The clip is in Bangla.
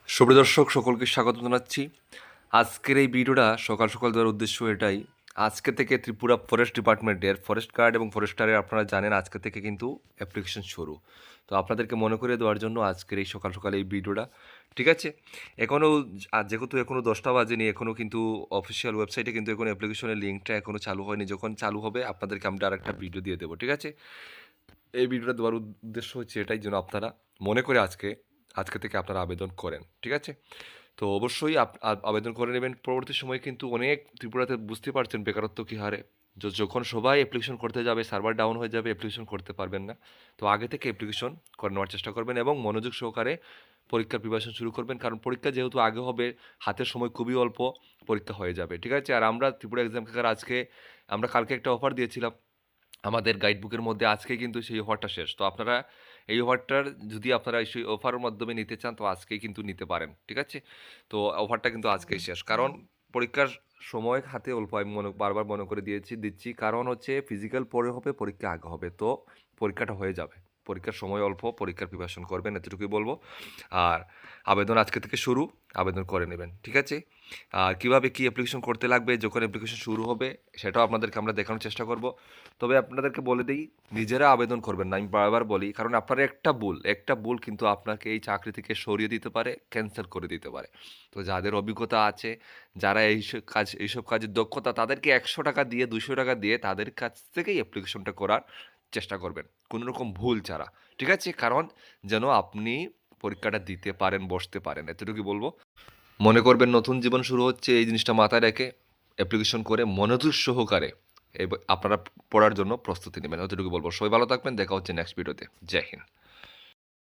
সুপ্রিয় দর্শক সকলকে স্বাগত জানাচ্ছি। আজকের এই ভিডিওটা সকাল সকাল দেওয়ার উদ্দেশ্য এটাই, আজকে থেকে ত্রিপুরা ফরেস্ট ডিপার্টমেন্টের ফরেস্ট গার্ড এবং ফরেস্টারের আপনারা জানেন আজকে থেকে কিন্তু অ্যাপ্লিকেশন শুরু। তো আপনাদেরকে মনে করিয়ে দেওয়ার জন্য আজকের এই সকাল সকাল এই ভিডিওটা, ঠিক আছে। এখনও যেহেতু এখনও 10টা বাজেনি, এখনও কিন্তু অফিসিয়াল ওয়েবসাইটে কিন্তু এখনও অ্যাপ্লিকেশনের লিঙ্কটা এখনও চালু হয়নি। যখন চালু হবে আপনাদেরকে আমি আরেকটা ভিডিও দিয়ে দেবো, ঠিক আছে। এই ভিডিওটা দেওয়ার উদ্দেশ্য হচ্ছে এটাই যেন আপনারা মনে করে আজকে থেকে আপনারা আবেদন করেন, ঠিক আছে। তো অবশ্যই আবেদন করে নেবেন। পরবর্তী সময়ে কিন্তু অনেক ত্রিপুরাতে বুঝতে পারছেন বেকারত্ব কী হারে, যখন সবাই অ্যাপ্লিকেশন করতে যাবে সার্ভার ডাউন হয়ে যাবে, অ্যাপ্লিকেশন করতে পারবেন না। তো আগে থেকে অ্যাপ্লিকেশন করে নেওয়ার চেষ্টা করবেন এবং মনোযোগ সহকারে পরীক্ষার প্রিপারেশন শুরু করবেন, কারণ পরীক্ষা যেহেতু আগে হবে, হাতের সময় খুবই অল্প, পরীক্ষা হয়ে যাবে, ঠিক আছে। আর আমরা ত্রিপুরা এক্সাম ক্র্যাকার আমরা কালকে একটা অফার দিয়েছিলাম আমাদের গাইডবুকের মধ্যে, আজকে কিন্তু সেই অফারটা শেষ। তো আপনারা এই অফারটার যদি আপনারা সেই অফারের মাধ্যমে নিতে চান তো আজকেই কিন্তু নিতে পারেন, ঠিক আছে। তো অফারটা কিন্তু আজকেই শেষ, কারণ পরীক্ষার সময় হাতে অল্প। আমি বারবার মনে করে দিচ্ছি, কারণ হচ্ছে ফিজিক্যাল পরে হবে, পরীক্ষা আগে হবে, তো পরীক্ষাটা হয়ে যাবে। পরীক্ষার সময় অল্প, পরীক্ষার প্রিপারেশন করবেন, এতটুকুই বলবো। আর আবেদন আজকে থেকে শুরু, আবেদন করে নেবেন, ঠিক আছে। আর কীভাবে কী অ্যাপ্লিকেশন করতে লাগবে যখন অ্যাপ্লিকেশন শুরু হবে সেটাও আপনাদেরকে আমরা দেখানোর চেষ্টা করব। তবে আপনাদেরকে বলে দিই, নিজেরা আবেদন করবেন না, আমি বারবার বলি, কারণ আপনার একটা ভুল কিন্তু আপনাকে এই চাকরি থেকে সরিয়ে দিতে পারে, ক্যান্সেল করে দিতে পারে। তো যাদের অভিজ্ঞতা আছে, যারা এইসব কাজের দক্ষতা, তাদেরকে 100 টাকা দিয়ে 200 টাকা দিয়ে তাদের কাছ থেকেই অ্যাপ্লিকেশনটা করার চেষ্টা করবেন, কোনো রকম ভুল ছাড়া, ঠিক আছে। কারণ যেন আপনি পরীক্ষাটা দিতে পারেন, বসতে পারেন, এতটুকুই বলবো। মনে করবেন নতুন জীবন শুরু হচ্ছে, এই জিনিসটা মাথায় রেখে অ্যাপ্লিকেশন করে মনোযোগ সহকারে আপনারা পড়ার জন্য প্রস্তুতি নেবেন, এতটুকু বলবো। সবাই ভালো থাকবেন, দেখা হচ্ছে নেক্সট ভিডিওতে। জয় হিন্দ।